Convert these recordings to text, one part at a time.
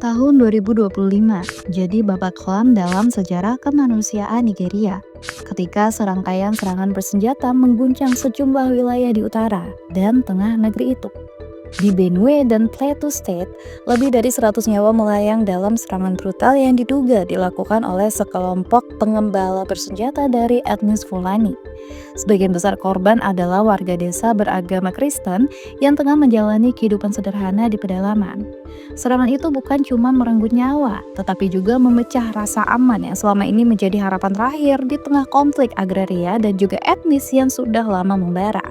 Tahun 2025 jadi babak kelam dalam sejarah kemanusiaan Nigeria ketika serangkaian serangan bersenjata mengguncang sejumlah wilayah di utara dan tengah negeri itu. Di Benue dan Plateau State, lebih dari 100 nyawa melayang dalam serangan brutal yang diduga dilakukan oleh sekelompok pengembala bersenjata dari etnis Fulani. Sebagian besar korban adalah warga desa beragama Kristen yang tengah menjalani kehidupan sederhana di pedalaman. Serangan itu bukan cuma merenggut nyawa, tetapi juga memecah rasa aman yang selama ini menjadi harapan terakhir di tengah konflik agraria dan juga etnis yang sudah lama membara.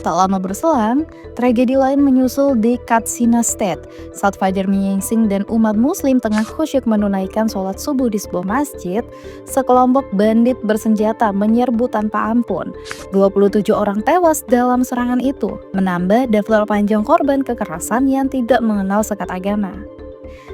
Tak lama berselang, tragedi lain menyusul di Katsina State saat fajar menyingsing dan umat muslim tengah khusyuk menunaikan sholat subuh di sebuah masjid. Sekelompok bandit bersenjata menyerbu tanpa ampun. 27 orang tewas dalam serangan itu, menambah daftar panjang korban kekerasan yang tidak mengenal sekat agama.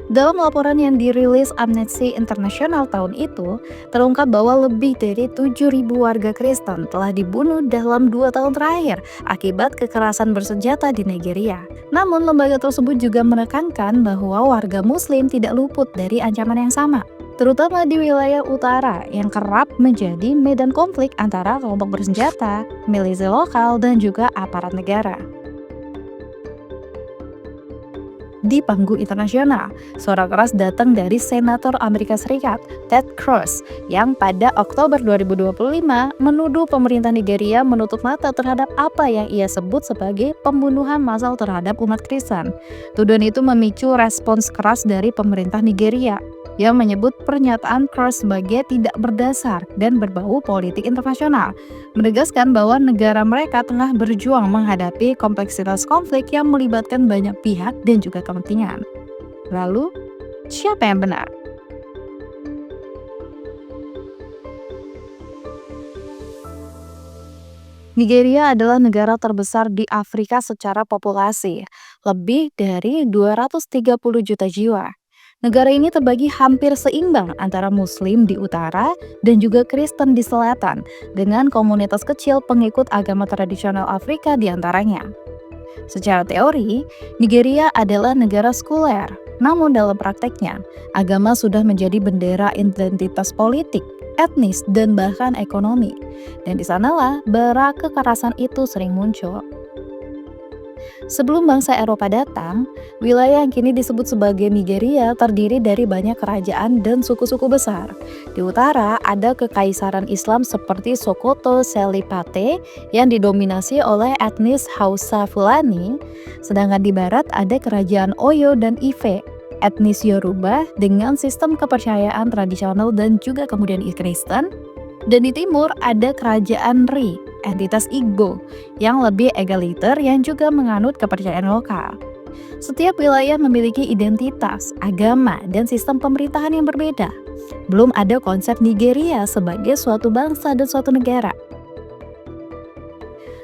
Dalam laporan yang dirilis Amnesty International tahun itu, terungkap bahwa lebih dari 7.000 warga Kristen telah dibunuh dalam 2 tahun terakhir akibat kekerasan bersenjata di Nigeria. Namun, lembaga tersebut juga menekankan bahwa warga Muslim tidak luput dari ancaman yang sama, terutama di wilayah utara yang kerap menjadi medan konflik antara kelompok bersenjata, milisi lokal, dan juga aparat negara. Di panggung internasional, suara keras datang dari Senator Amerika Serikat Ted Cruz yang pada Oktober 2025 menuduh pemerintah Nigeria menutup mata terhadap apa yang ia sebut sebagai pembunuhan massal terhadap umat Kristen. Tuduhan itu memicu respons keras dari pemerintah Nigeria yang menyebut pernyataan Cruz sebagai tidak berdasar dan berbau politik internasional, menegaskan bahwa negara mereka tengah berjuang menghadapi kompleksitas konflik yang melibatkan banyak pihak dan juga kepentingan. Lalu, siapa yang benar? Nigeria adalah negara terbesar di Afrika secara populasi, lebih dari 230 juta jiwa. Negara ini terbagi hampir seimbang antara Muslim di utara dan juga Kristen di selatan, dengan komunitas kecil pengikut agama tradisional Afrika di antaranya. Secara teori, Nigeria adalah negara sekuler, namun dalam prakteknya, agama sudah menjadi bendera identitas politik, etnis, dan bahkan ekonomi. Dan di sanalah bara kekerasan itu sering muncul. Sebelum bangsa Eropa datang, wilayah yang kini disebut sebagai Nigeria terdiri dari banyak kerajaan dan suku-suku besar. Di utara ada kekaisaran Islam seperti Sokoto Selipate yang didominasi oleh etnis Hausa Fulani, sedangkan di barat ada kerajaan Oyo dan Ife, etnis Yoruba dengan sistem kepercayaan tradisional dan juga kemudian Kristen. Dan di timur ada kerajaan Ri, entitas Igbo, yang lebih egaliter yang juga menganut kepercayaan lokal. Setiap wilayah memiliki identitas, agama, dan sistem pemerintahan yang berbeda. Belum ada konsep Nigeria sebagai suatu bangsa dan suatu negara.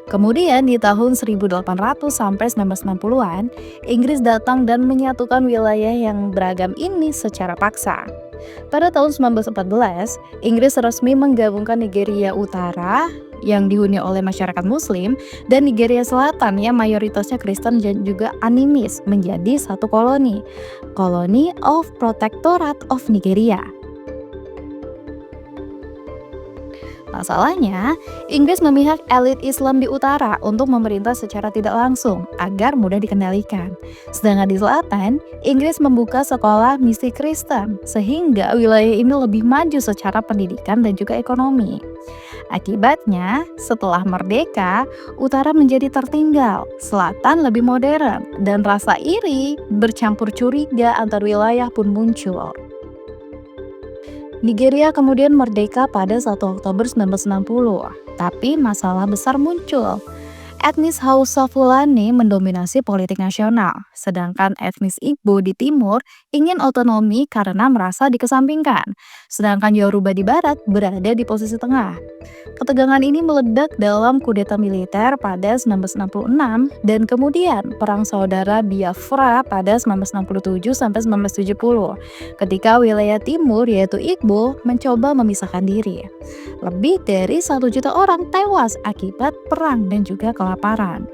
Kemudian di tahun 1800 sampai 1960-an, Inggris datang dan menyatukan wilayah yang beragam ini secara paksa. Pada tahun 1914, Inggris resmi menggabungkan Nigeria Utara yang dihuni oleh masyarakat Muslim dan Nigeria Selatan yang mayoritasnya Kristen dan juga animis menjadi satu koloni, Colony of Protectorate of Nigeria. Masalahnya, Inggris memihak elit Islam di utara untuk memerintah secara tidak langsung agar mudah dikendalikan. Sedangkan di selatan, Inggris membuka sekolah misi Kristen sehingga wilayah ini lebih maju secara pendidikan dan juga ekonomi. Akibatnya, setelah merdeka, utara menjadi tertinggal, selatan lebih modern, dan rasa iri bercampur curiga antar wilayah pun muncul. Nigeria kemudian merdeka pada 1 Oktober 1960, tapi masalah besar muncul. Etnis Hausa Fulani mendominasi politik nasional, sedangkan etnis Igbo di timur ingin otonomi karena merasa dikesampingkan, sedangkan Yoruba di barat berada di posisi tengah. Ketegangan ini meledak dalam kudeta militer pada 1966 dan kemudian Perang Saudara Biafra pada 1967 sampai 1970, ketika wilayah timur yaitu Igbo mencoba memisahkan diri. Lebih dari 1 juta orang tewas akibat perang dan juga kelaparan.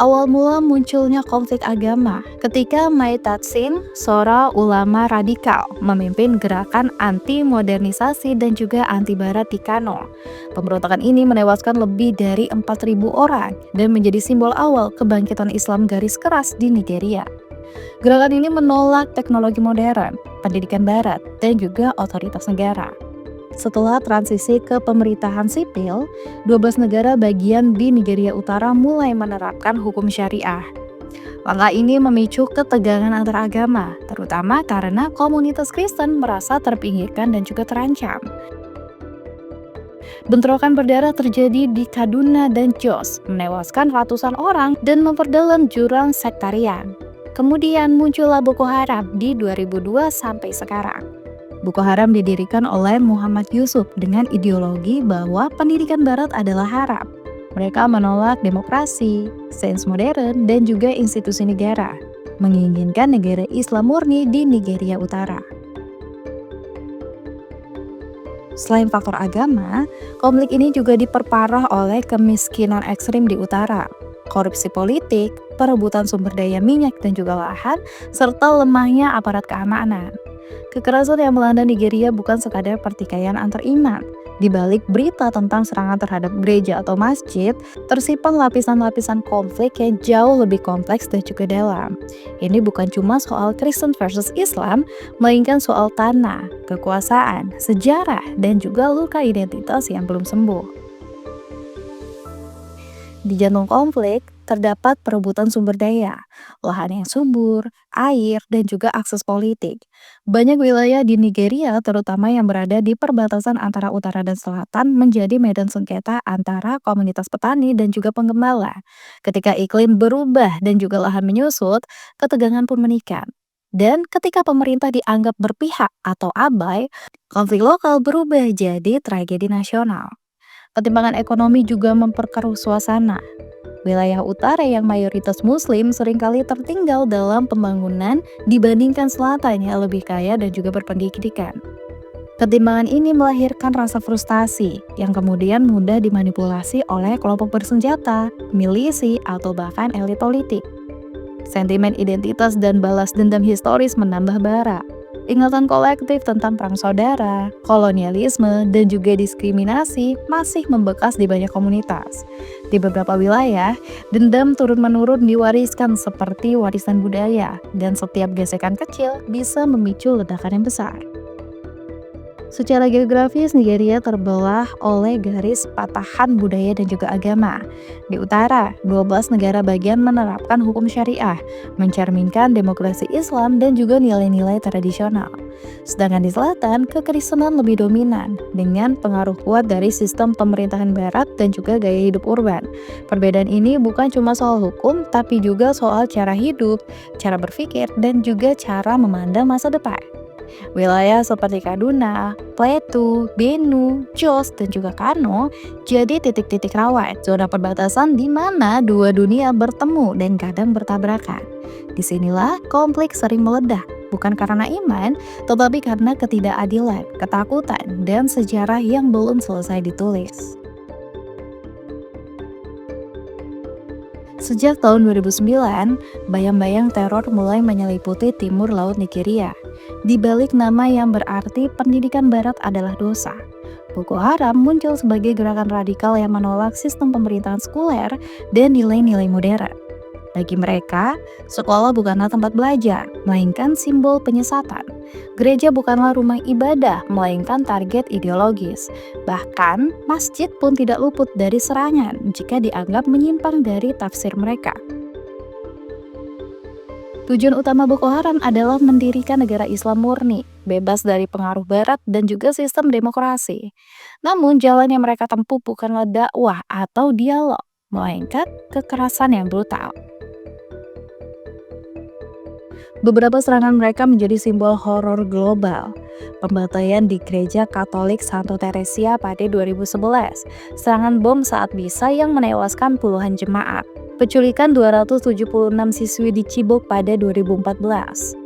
Awal mula munculnya konflik agama ketika Mai Tatsin, seorang ulama radikal, memimpin gerakan anti-modernisasi dan juga anti-barat di Kano. Pemberontakan ini menewaskan lebih dari 4.000 orang dan menjadi simbol awal kebangkitan Islam garis keras di Nigeria. Gerakan ini menolak teknologi modern, pendidikan barat, dan juga otoritas negara. Setelah transisi ke pemerintahan sipil, 12 negara bagian di Nigeria Utara mulai menerapkan hukum syariah. Langkah ini memicu ketegangan antar agama, terutama karena komunitas Kristen merasa terpinggirkan dan juga terancam. Bentrokan berdarah terjadi di Kaduna dan Jos, menewaskan ratusan orang dan memperdalam jurang sektarian. Kemudian muncullah Boko Haram di 2002 sampai sekarang. Boko Haram didirikan oleh Muhammad Yusuf dengan ideologi bahwa pendidikan barat adalah haram. Mereka menolak demokrasi, sains modern, dan juga institusi negara, menginginkan negara Islam murni di Nigeria Utara. Selain faktor agama, konflik ini juga diperparah oleh kemiskinan ekstrim di utara, korupsi politik, perebutan sumber daya minyak dan juga lahan, serta lemahnya aparat keamanan. Kekerasan yang melanda Nigeria bukan sekadar pertikaian antar iman. Di balik berita tentang serangan terhadap gereja atau masjid, tersimpan lapisan-lapisan konflik yang jauh lebih kompleks dan juga dalam. Ini bukan cuma soal Kristen versus Islam, melainkan soal tanah, kekuasaan, sejarah, dan juga luka identitas yang belum sembuh. Di jantung konflik, terdapat perebutan sumber daya, lahan yang subur, air, dan juga akses politik. Banyak wilayah di Nigeria, terutama yang berada di perbatasan antara utara dan selatan, menjadi medan sengketa antara komunitas petani dan juga penggembala. Ketika iklim berubah dan juga lahan menyusut, ketegangan pun meningkat. Dan ketika pemerintah dianggap berpihak atau abai, konflik lokal berubah jadi tragedi nasional. Pertimbangan ekonomi juga memperkeruh suasana. Wilayah utara yang mayoritas muslim seringkali tertinggal dalam pembangunan dibandingkan selatan yang lebih kaya dan juga berpendidikan. Pertimbangan ini melahirkan rasa frustasi yang kemudian mudah dimanipulasi oleh kelompok bersenjata, milisi, atau bahkan elit politik. Sentimen identitas dan balas dendam historis menambah bara. Ingatan kolektif tentang perang saudara, kolonialisme, dan juga diskriminasi masih membekas di banyak komunitas. Di beberapa wilayah, dendam turun-menurun diwariskan seperti warisan budaya, dan setiap gesekan kecil bisa memicu ledakan yang besar. Secara geografis, Nigeria terbelah oleh garis patahan budaya dan juga agama. Di utara, 12 negara bagian menerapkan hukum syariah, mencerminkan demokrasi Islam dan juga nilai-nilai tradisional. Sedangkan di selatan, kekristenan lebih dominan, dengan pengaruh kuat dari sistem pemerintahan barat dan juga gaya hidup urban. Perbedaan ini bukan cuma soal hukum, tapi juga soal cara hidup, cara berpikir, dan juga cara memandang masa depan. Wilayah seperti Kaduna, Plateau, Benue, Jos, dan juga Kano jadi titik-titik rawan, zona perbatasan di mana dua dunia bertemu dan kadang bertabrakan. Disinilah konflik sering meledak, bukan karena iman, tetapi karena ketidakadilan, ketakutan, dan sejarah yang belum selesai ditulis. Sejak tahun 2009, bayang-bayang teror mulai menyeliputi timur laut Nigeria. Di balik nama yang berarti pendidikan barat adalah dosa, Boko Haram muncul sebagai gerakan radikal yang menolak sistem pemerintahan sekuler dan nilai-nilai modern. Bagi mereka, sekolah bukanlah tempat belajar, melainkan simbol penyesatan. Gereja bukanlah rumah ibadah, melainkan target ideologis. Bahkan, masjid pun tidak luput dari serangan jika dianggap menyimpang dari tafsir mereka. Tujuan utama Boko Haram adalah mendirikan negara Islam murni, bebas dari pengaruh barat dan juga sistem demokrasi. Namun, jalan yang mereka tempuh bukanlah dakwah atau dialog, melainkan kekerasan yang brutal. Beberapa serangan mereka menjadi simbol horor global. Pembantaian di Gereja Katolik Santo Teresia pada 2011, serangan bom saat misa yang menewaskan puluhan jemaat, penculikan 276 siswi di Chibok pada 2014.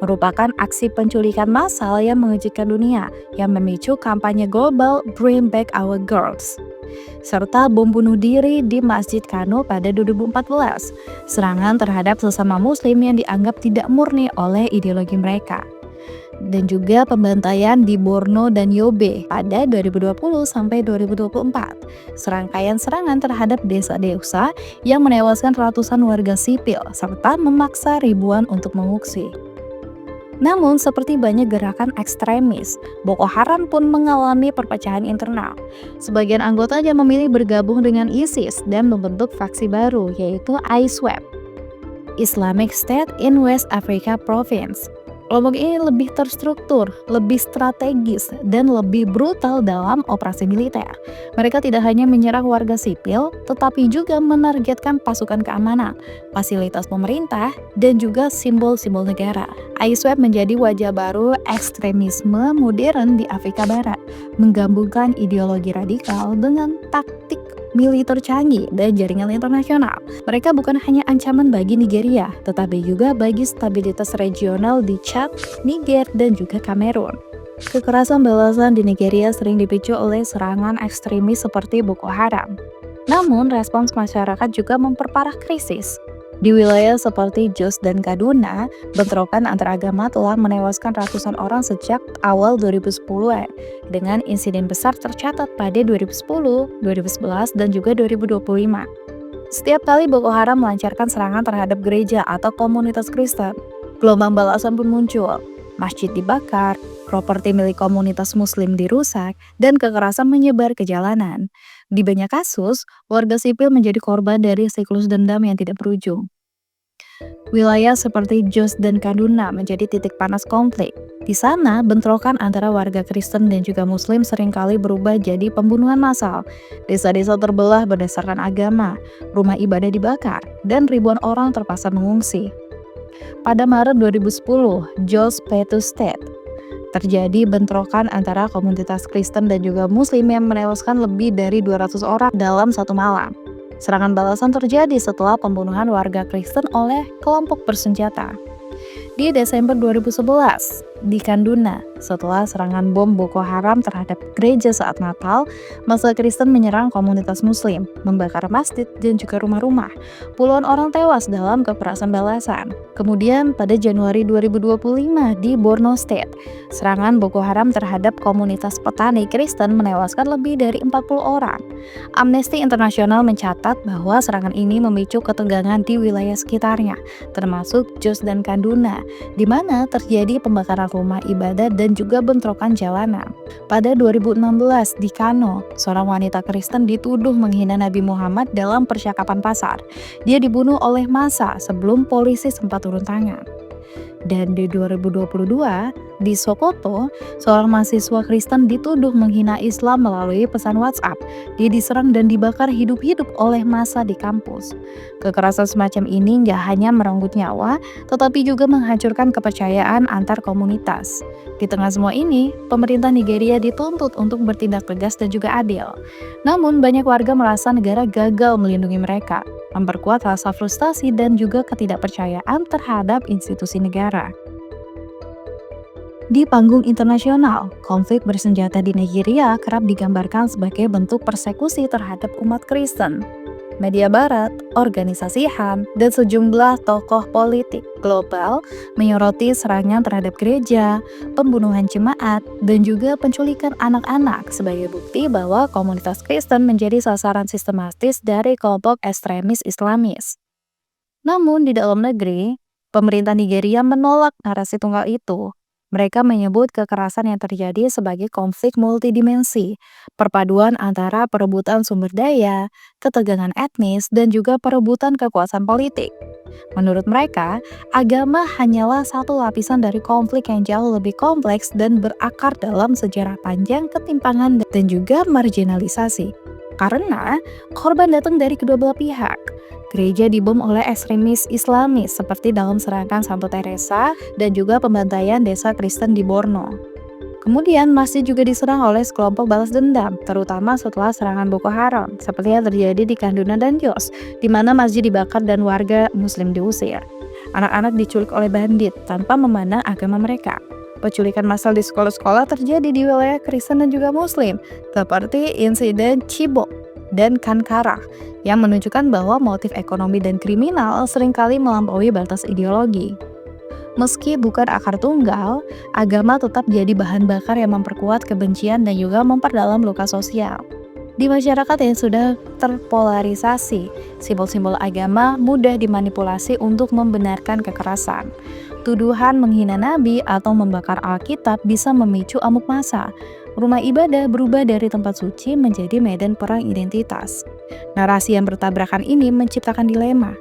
merupakan aksi penculikan massal yang mengejutkan dunia yang memicu kampanye global Bring Back Our Girls, serta bom bunuh diri di Masjid Kano pada 2014, serangan terhadap sesama muslim yang dianggap tidak murni oleh ideologi mereka, dan juga pembantaian di Borno dan Yobe pada 2020 sampai 2024. Serangkaian serangan terhadap desa-desa yang menewaskan ratusan warga sipil serta memaksa ribuan untuk mengungsi. Namun, seperti banyak gerakan ekstremis, Boko Haram pun mengalami perpecahan internal. Sebagian anggotanya memilih bergabung dengan ISIS dan membentuk faksi baru, yaitu ISWAP, Islamic State in West Africa Province. Kelompok ini lebih terstruktur, lebih strategis, dan lebih brutal dalam operasi militer. Mereka tidak hanya menyerang warga sipil, tetapi juga menargetkan pasukan keamanan, fasilitas pemerintah, dan juga simbol-simbol negara. ISWAP menjadi wajah baru ekstremisme modern di Afrika Barat, menggabungkan ideologi radikal dengan taktik militer canggih dan jaringan internasional. Mereka bukan hanya ancaman bagi Nigeria, tetapi juga bagi stabilitas regional di Chad, Niger, dan juga Kamerun. Kekerasan balasan di Nigeria sering dipicu oleh serangan ekstremis seperti Boko Haram. Namun, respons masyarakat juga memperparah krisis. Di wilayah seperti Jos dan Kaduna, bentrokan antar agama telah menewaskan ratusan orang sejak awal 2010-an, dengan insiden besar tercatat pada 2010, 2011, dan juga 2025. Setiap kali Boko Haram melancarkan serangan terhadap gereja atau komunitas Kristen, gelombang balasan pun muncul. Masjid dibakar, properti milik komunitas muslim dirusak, dan kekerasan menyebar ke jalanan. Di banyak kasus, warga sipil menjadi korban dari siklus dendam yang tidak berujung. Wilayah seperti Jos dan Kaduna menjadi titik panas konflik. Di sana, bentrokan antara warga Kristen dan juga Muslim seringkali berubah jadi pembunuhan massal. Desa-desa terbelah berdasarkan agama, rumah ibadah dibakar, dan ribuan orang terpaksa mengungsi. Pada Maret 2010, Jos Plateau State, terjadi bentrokan antara komunitas Kristen dan juga Muslim yang menewaskan lebih dari 200 orang dalam satu malam. Serangan balasan terjadi setelah pembunuhan warga Kristen oleh kelompok bersenjata. Di Desember 2011, di Kaduna, setelah serangan bom Boko Haram terhadap gereja saat Natal, massa Kristen menyerang komunitas Muslim, membakar masjid dan juga rumah-rumah. Puluhan orang tewas dalam kekerasan balasan. Kemudian pada Januari 2025 di Borno State, serangan Boko Haram terhadap komunitas petani Kristen menewaskan lebih dari 40 orang. Amnesty International mencatat bahwa serangan ini memicu ketegangan di wilayah sekitarnya, termasuk Jos dan Kaduna, di mana terjadi pembakaran rumah ibadah dan juga bentrokan jalanan. Pada 2016 di Kano, seorang wanita Kristen dituduh menghina Nabi Muhammad dalam percakapan pasar. Dia dibunuh oleh massa sebelum polisi sempat turun tangan. Dan di 2022, di Sokoto, seorang mahasiswa Kristen dituduh menghina Islam melalui pesan WhatsApp. Dia diserang dan dibakar hidup-hidup oleh massa di kampus. Kekerasan semacam ini nggak hanya merenggut nyawa, tetapi juga menghancurkan kepercayaan antar komunitas. Di tengah semua ini, pemerintah Nigeria dituntut untuk bertindak tegas dan juga adil. Namun, banyak warga merasa negara gagal melindungi mereka, memperkuat rasa frustasi dan juga ketidakpercayaan terhadap institusi negara. Di panggung internasional, konflik bersenjata di Nigeria kerap digambarkan sebagai bentuk persekusi terhadap umat Kristen. Media Barat, organisasi HAM, dan sejumlah tokoh politik global menyoroti serangan terhadap gereja, pembunuhan jemaat, dan juga penculikan anak-anak sebagai bukti bahwa komunitas Kristen menjadi sasaran sistematis dari kelompok ekstremis Islamis. Namun di dalam negeri, pemerintah Nigeria menolak narasi tunggal itu. Mereka menyebut kekerasan yang terjadi sebagai konflik multidimensi, perpaduan antara perebutan sumber daya, ketegangan etnis, dan juga perebutan kekuasaan politik. Menurut mereka, agama hanyalah satu lapisan dari konflik yang jauh lebih kompleks dan berakar dalam sejarah panjang ketimpangan dan juga marginalisasi. Karena korban datang dari kedua belah pihak. Gereja dibom oleh ekstremis Islamis seperti dalam serangan Santo Teresa dan juga pembantaian desa Kristen di Borno. Kemudian masjid juga diserang oleh sekelompok balas dendam, terutama setelah serangan Boko Haram, seperti yang terjadi di Kaduna dan Jos, di mana masjid dibakar dan warga Muslim diusir. Anak-anak diculik oleh bandit tanpa memandang agama mereka. Penculikan massal di sekolah-sekolah terjadi di wilayah Kristen dan juga Muslim, seperti insiden Chibok dan Kankara, yang menunjukkan bahwa motif ekonomi dan kriminal seringkali melampaui batas ideologi. Meski bukan akar tunggal, agama tetap jadi bahan bakar yang memperkuat kebencian dan juga memperdalam luka sosial. Di masyarakat yang sudah terpolarisasi, simbol-simbol agama mudah dimanipulasi untuk membenarkan kekerasan. Tuduhan menghina nabi atau membakar Alkitab bisa memicu amuk massa. Rumah ibadah berubah dari tempat suci menjadi medan perang identitas. Narasi yang bertabrakan ini menciptakan dilema.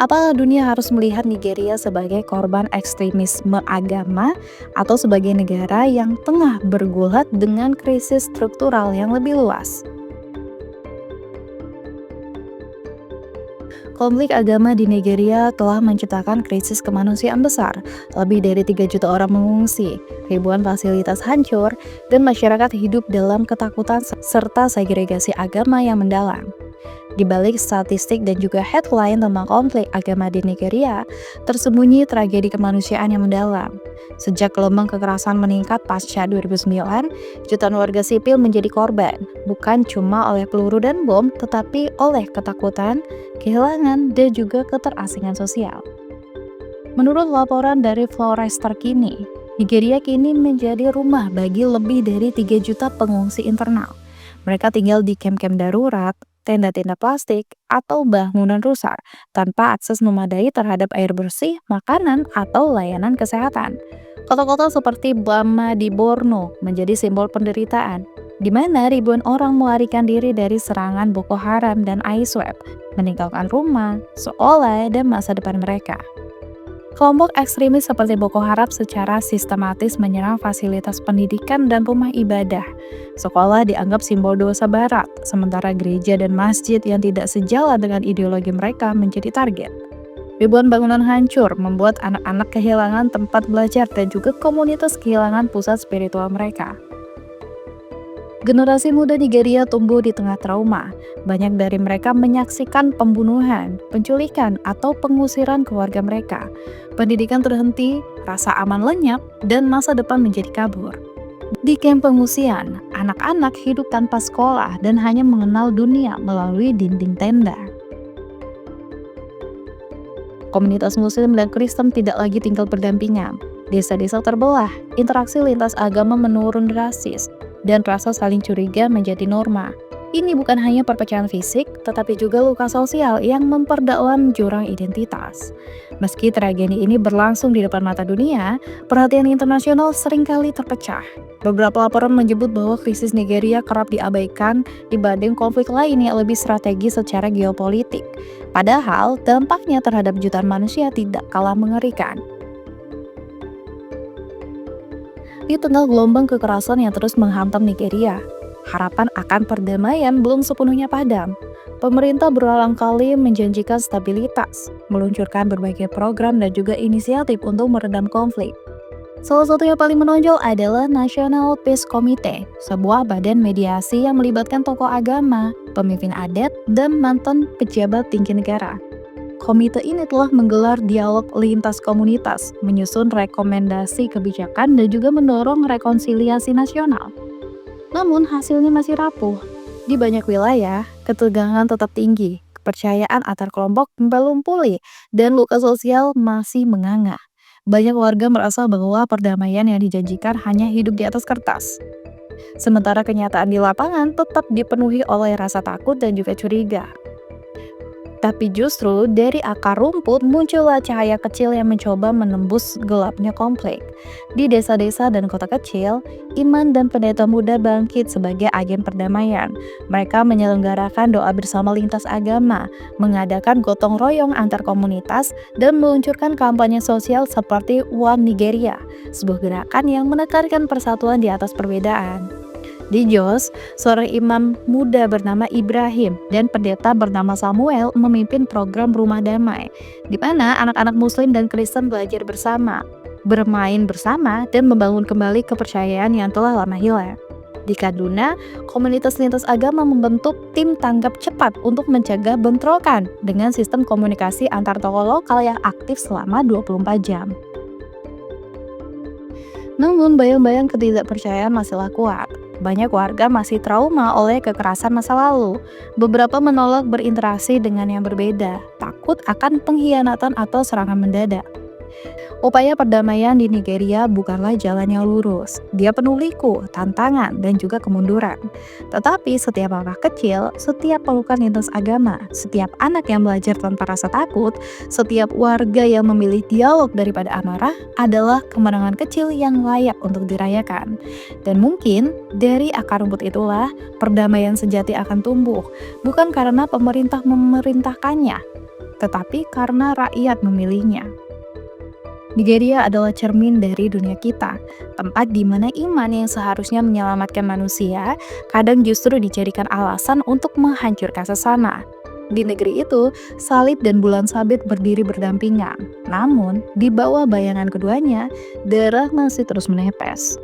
Apakah dunia harus melihat Nigeria sebagai korban ekstremisme agama atau sebagai negara yang tengah bergulat dengan krisis struktural yang lebih luas? Konflik agama di Nigeria telah menciptakan krisis kemanusiaan besar. Lebih dari 3 juta orang mengungsi, ribuan fasilitas hancur, dan masyarakat hidup dalam ketakutan serta segregasi agama yang mendalam. Di balik statistik dan juga headline tentang konflik agama di Nigeria, tersembunyi tragedi kemanusiaan yang mendalam. Sejak gelombang kekerasan meningkat pasca 2009, jutaan warga sipil menjadi korban, bukan cuma oleh peluru dan bom, tetapi oleh ketakutan, kehilangan, dan juga keterasingan sosial. Menurut laporan dari Flores terkini, Nigeria kini menjadi rumah bagi lebih dari 3 juta pengungsi internal. Mereka tinggal di kamp-kamp darurat, tenda-tenda plastik, atau bangunan rusak tanpa akses memadai terhadap air bersih, makanan, atau layanan kesehatan. Kota-kota seperti Bama di Borno menjadi simbol penderitaan, di mana ribuan orang melarikan diri dari serangan Boko Haram dan ISWAP, meninggalkan rumah, sekolah, dan masa depan mereka. Kelompok ekstremis seperti Boko Haram secara sistematis menyerang fasilitas pendidikan dan rumah ibadah. Sekolah dianggap simbol dosa barat, sementara gereja dan masjid yang tidak sejalan dengan ideologi mereka menjadi target. Ribuan bangunan hancur membuat anak-anak kehilangan tempat belajar dan juga komunitas kehilangan pusat spiritual mereka. Generasi muda Nigeria tumbuh di tengah trauma. Banyak dari mereka menyaksikan pembunuhan, penculikan, atau pengusiran keluarga mereka. Pendidikan terhenti, rasa aman lenyap, dan masa depan menjadi kabur. Di kamp pengungsian, anak-anak hidup tanpa sekolah dan hanya mengenal dunia melalui dinding tenda. Komunitas Muslim dan Kristen tidak lagi tinggal berdampingan. Desa-desa terbelah, interaksi lintas agama menurun drastis, dan rasa saling curiga menjadi norma. Ini bukan hanya perpecahan fisik, tetapi juga luka sosial yang memperdalam jurang identitas. Meski tragedi ini berlangsung di depan mata dunia, perhatian internasional seringkali terpecah. Beberapa laporan menyebut bahwa krisis Nigeria kerap diabaikan dibanding konflik lain yang lebih strategis secara geopolitik. Padahal, dampaknya terhadap jutaan manusia tidak kalah mengerikan. Di tengah gelombang kekerasan yang terus menghantam Nigeria, harapan akan perdamaian belum sepenuhnya padam. Pemerintah berulang kali menjanjikan stabilitas, meluncurkan berbagai program dan juga inisiatif untuk meredam konflik. Salah satu yang paling menonjol adalah National Peace Committee, sebuah badan mediasi yang melibatkan tokoh agama, pemimpin adat, dan mantan pejabat tinggi negara. Komite ini telah menggelar dialog lintas komunitas, menyusun rekomendasi kebijakan, dan juga mendorong rekonsiliasi nasional. Namun hasilnya masih rapuh. Di banyak wilayah, ketegangan tetap tinggi, kepercayaan antar kelompok belum pulih, dan luka sosial masih menganga. Banyak warga merasa bahwa perdamaian yang dijanjikan hanya hidup di atas kertas. Sementara kenyataan di lapangan tetap dipenuhi oleh rasa takut dan juga curiga. Tapi justru dari akar rumput muncullah cahaya kecil yang mencoba menembus gelapnya konflik. Di desa-desa dan kota kecil, iman dan pendeta muda bangkit sebagai agen perdamaian. Mereka menyelenggarakan doa bersama lintas agama, mengadakan gotong royong antar komunitas, dan meluncurkan kampanye sosial seperti One Nigeria, sebuah gerakan yang menekankan persatuan di atas perbedaan. Di Jos, seorang imam muda bernama Ibrahim dan pendeta bernama Samuel memimpin program Rumah Damai, di mana anak-anak Muslim dan Kristen belajar bersama, bermain bersama, dan membangun kembali kepercayaan yang telah lama hilang. Di Kaduna, komunitas lintas agama membentuk tim tanggap cepat untuk mencegah bentrokan dengan sistem komunikasi antar tokoh lokal yang aktif selama 24 jam. Namun, bayang-bayang ketidakpercayaan masihlah kuat. Banyak warga masih trauma oleh kekerasan masa lalu. Beberapa menolak berinteraksi dengan yang berbeda, takut akan pengkhianatan atau serangan mendadak. Upaya perdamaian di Nigeria bukanlah jalan yang lurus. Dia penuh liku, tantangan, dan juga kemunduran. Tetapi setiap langkah kecil, setiap pelukan lintas agama, setiap anak yang belajar tanpa rasa takut, setiap warga yang memilih dialog daripada amarah adalah kemenangan kecil yang layak untuk dirayakan. Dan mungkin dari akar rumput itulah perdamaian sejati akan tumbuh, bukan karena pemerintah memerintahkannya, tetapi karena rakyat memilihnya. Nigeria adalah cermin dari dunia kita, tempat di mana iman yang seharusnya menyelamatkan manusia kadang justru dijadikan alasan untuk menghancurkan sesama. Di negeri itu, salib dan bulan sabit berdiri berdampingan. Namun, di bawah bayangan keduanya, darah masih terus menetes.